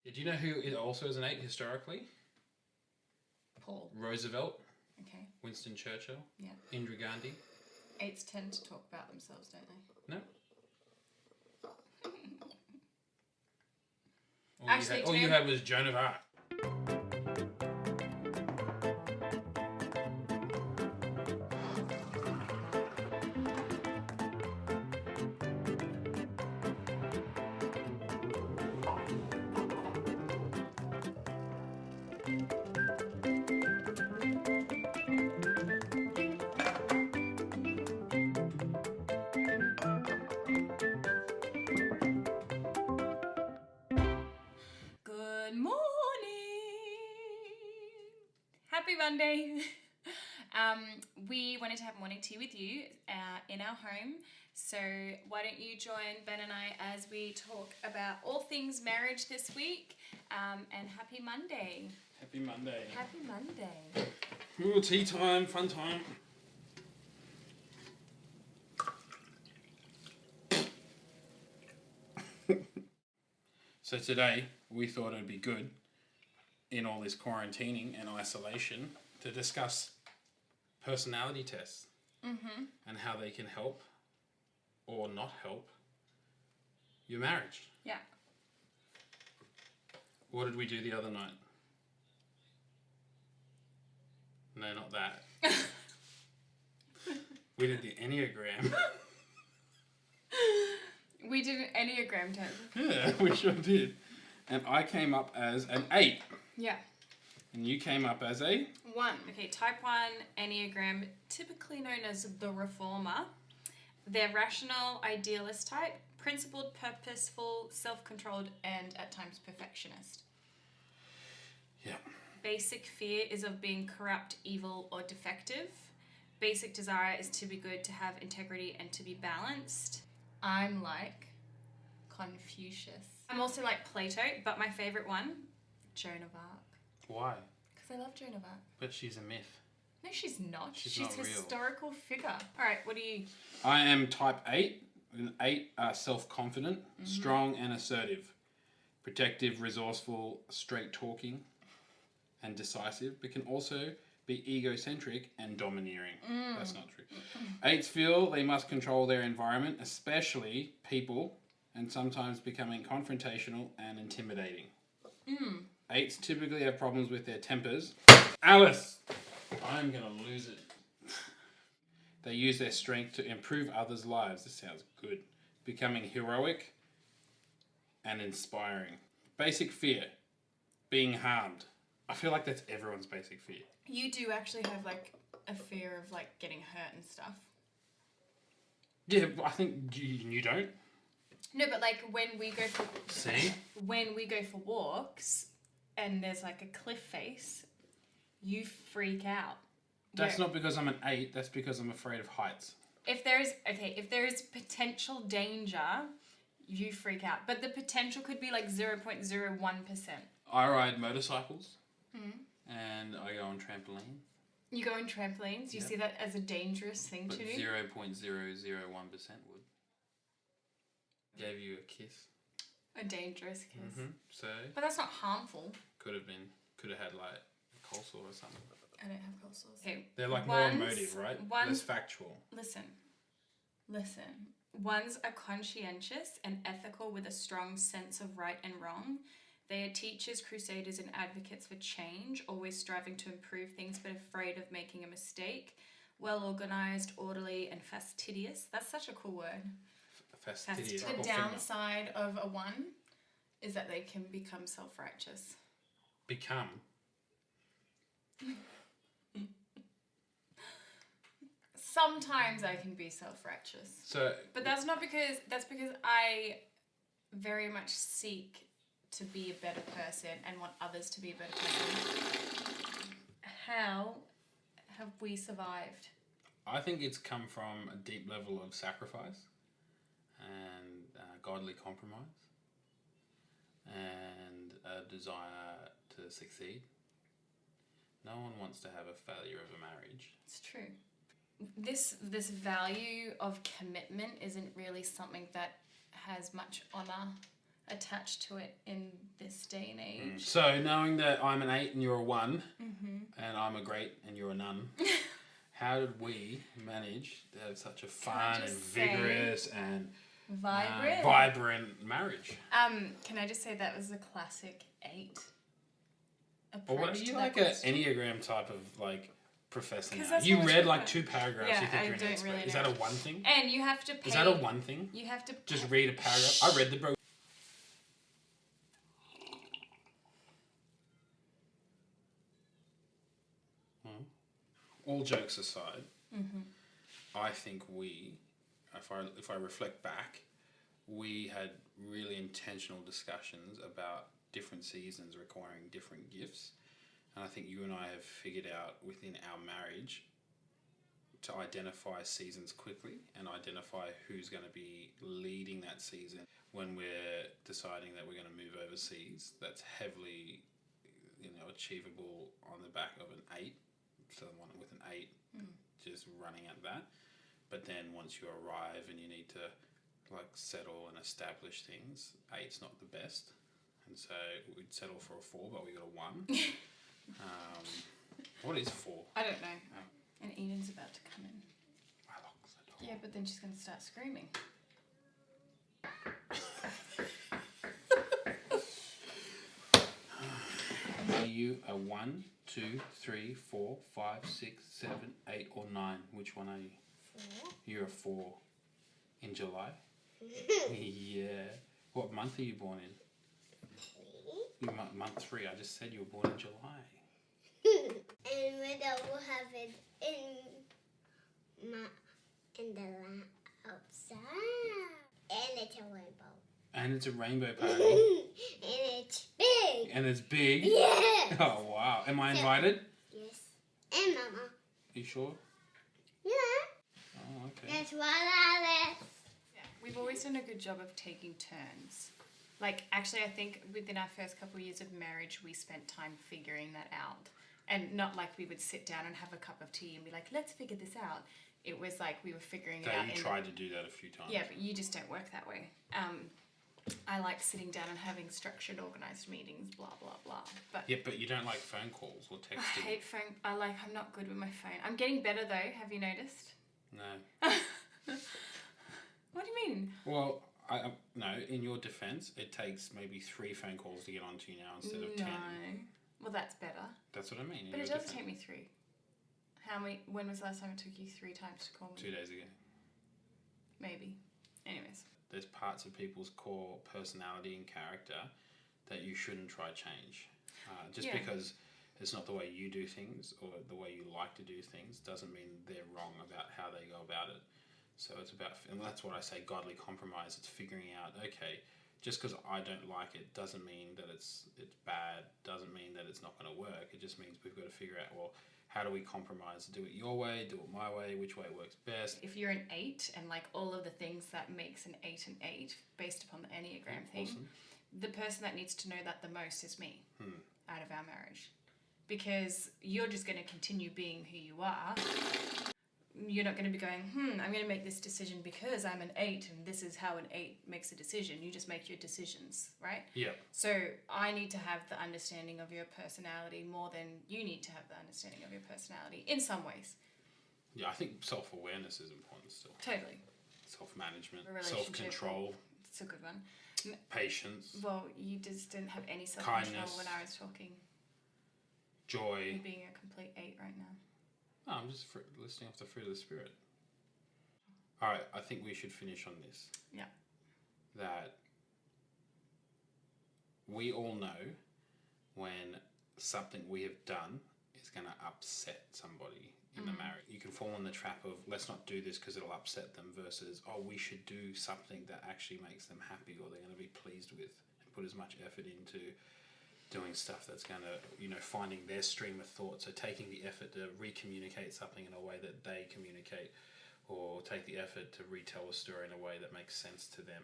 Did you know who it also is an 8 historically? Paul. Roosevelt, Okay. Winston Churchill, Yeah. Indira Gandhi. 8s tend to talk about themselves, don't they? No. Actually, all you had was Joan of Arc. Good morning. Happy Monday. We wanted to have morning tea with you in our home. So why don't you join Ben and I as we talk about all things marriage this week. And happy Monday. Happy Monday. Happy Monday. Ooh, tea time, fun time. So today we thought it'd be good in all this quarantining and isolation to discuss personality tests and how they can help or not help your marriage. Yeah. What did we do the other night? No, not that. We did the Enneagram. We did an Enneagram test. Yeah, we sure did. And I came up as an 8. Yeah. And you came up as a? 1. Okay, type 1 Enneagram, typically known as the reformer. They're rational, idealist type, principled, purposeful, self-controlled, and at times perfectionist. Yeah. Basic fear is of being corrupt, evil, or defective. Basic desire is to be good, to have integrity, and to be balanced. I'm like Confucius. I'm also like Plato, but my favourite one, Joan of Arc. Why? Because I love Joan of Arc. But she's a myth. No, she's not. She's She's not a real. historical figure. All right, what are you? I am type 8. An 8 are self-confident, strong and assertive, protective, resourceful, straight-talking, and decisive, but can also be egocentric and domineering. That's not true. 8s feel they must control their environment, especially people, and sometimes becoming confrontational and intimidating. 8s typically have problems with their tempers. Alice! I'm going to lose it. They use their strength to improve others' lives. This sounds good. Becoming heroic and inspiring. Basic fear. Being harmed. I feel like that's everyone's basic fear. You do actually have like a fear of like getting hurt and stuff. Yeah, but I think you don't. No, but like when we go for walks and there's like a cliff face, you freak out. That's not because I'm an 8. That's because I'm afraid of heights. If there is potential danger, you freak out. But the potential could be like 0.01%. I ride motorcycles. And I go on trampolines. You go on trampolines. You see that as a dangerous thing But to do. 0.001% would. Gave you a kiss. A dangerous kiss. So But that's not harmful. could have had like coleslaw or something. I don't have cold sores. Okay. They're like more emotive, right? Less factual. Listen. Ones are conscientious and ethical with a strong sense of right and wrong. They are teachers, crusaders, and advocates for change, always striving to improve things but afraid of making a mistake. Well organised, orderly, and fastidious. That's such a cool word. Fastidious. The downside of a 1 is that they can become self-righteous. Become. Sometimes I can be self-righteous. But that's because I very much seek to be a better person and want others to be a better person. How have we survived? I think it's come from a deep level of sacrifice and godly compromise and a desire to succeed. No one wants to have a failure of a marriage. It's true. This value of commitment isn't really something that has much honour attached to it in this day and age. So, knowing that I'm an 8 and you're a 1, and I'm a great and you're a none, how did we manage to have such a fun and vigorous and vibrant marriage? Can I just say that was a classic 8 approach? Or what are you like an Enneagram type of like professor now? That's You what read we're like talking 2 paragraphs. Yeah, you think I you're an don't expert. really Is know. that a one thing? And you have to pay. Is that a one thing? You have to just read a paragraph. I read the book. All jokes aside, I think if I reflect back, we had really intentional discussions about different seasons requiring different gifts. And I think you and I have figured out within our marriage to identify seasons quickly and identify who's going to be leading that season when we're deciding that we're going to move overseas. That's heavily, achievable on the back of an 8. Someone with an 8 just running at that. But then once you arrive and you need to settle and establish things, 8's not the best. And so we'd settle for a 4, but we got a 1. What is 4? I don't know. And Eden's about to come in. Yeah, but then she's going to start screaming. Are you a 1, 2, 3, 4, 5, 6, 7, 8, or 9? Which one are you? 4. You're a 4. In July? Yeah. What month are you born in? 3. Month 3. I just said you were born in July. And we will have it in the land outside. And it's a rainbow. And it's a rainbow party. And it's big. And it's big? Yes. Oh, wow. Am I invited? Yes. And Mama. You sure? Yeah. Oh, okay. That's what I live. Yeah. We've always done a good job of taking turns. Actually, I think within our first couple of years of marriage, we spent time figuring that out. And not like we would sit down and have a cup of tea and be like, let's figure this out. It was like we were figuring it out. You tried to do that a few times. Yeah, but you just don't work that way. I like sitting down and having structured, organised meetings, blah, blah, blah. Yeah, but you don't like phone calls or texting. I hate phone. I'm not good with my phone. I'm getting better though. Have you noticed? No. What do you mean? Well, no, in your defence, it takes maybe 3 phone calls to get onto you now instead of 10. No. Well, that's better. That's what I mean. But it does take me 3. When was the last time it took you 3 times to call me? 2 days ago. Maybe. Anyways. There's parts of people's core personality and character that you shouldn't try change. Because it's not the way you do things or the way you like to do things doesn't mean they're wrong about how they go about it. So it's about, and that's what I say, godly compromise. It's figuring out, okay, just because I don't like it doesn't mean that it's bad, doesn't mean that it's not going to work. It just means we've got to figure out, well, how do we compromise? Do it your way, do it my way, which way works best? If you're an 8 and all of the things that makes an 8 an 8 based upon the Enneagram thing, awesome. The person that needs to know that the most is me out of our marriage. Because you're just going to continue being who you are. You're not going to be going, I'm going to make this decision because I'm an 8 and this is how an 8 makes a decision. You just make your decisions, right? Yeah. So I need to have the understanding of your personality more than you need to have the understanding of your personality in some ways. Yeah, I think self-awareness is important still. Totally. Self-management, A relationship. self-control. It's a good one. Patience. Well, you just didn't have any self-control Kindness. when I was talking. Joy. You're being a complete 8 right now. No, I'm just listening off the fruit of the Spirit. All right, I think we should finish on this. Yeah. That we all know when something we have done is going to upset somebody in the marriage. You can fall in the trap of, let's not do this because it'll upset them versus, we should do something that actually makes them happy or they're going to be pleased with and put as much effort into doing stuff that's going to, finding their stream of thought. So taking the effort to re-communicate something in a way that they communicate, or take the effort to retell a story in a way that makes sense to them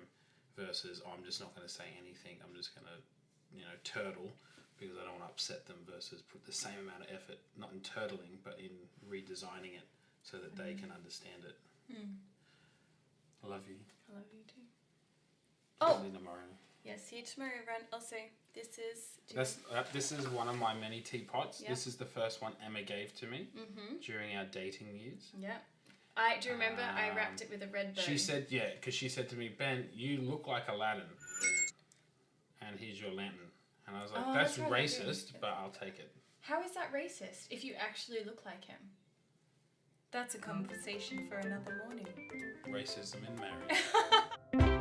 versus, I'm just not going to say anything. I'm just going to, turtle because I don't want to upset them versus put the same amount of effort, not in turtling, but in redesigning it so that they can understand it. I love you. I love you too. Oh! Tomorrow. Yeah, see you tomorrow, everyone. Also, this is... This is one of my many teapots. Yep. This is the first one Emma gave to me Mm-hmm. during our dating years. Yeah. I do remember I wrapped it with a red bow. She said, because she said to me, Ben, you look like Aladdin. And here's your lantern. And I was like, that's right, racist, but I'll take it. How is that racist if you actually look like him? That's a conversation for another morning. Racism in marriage.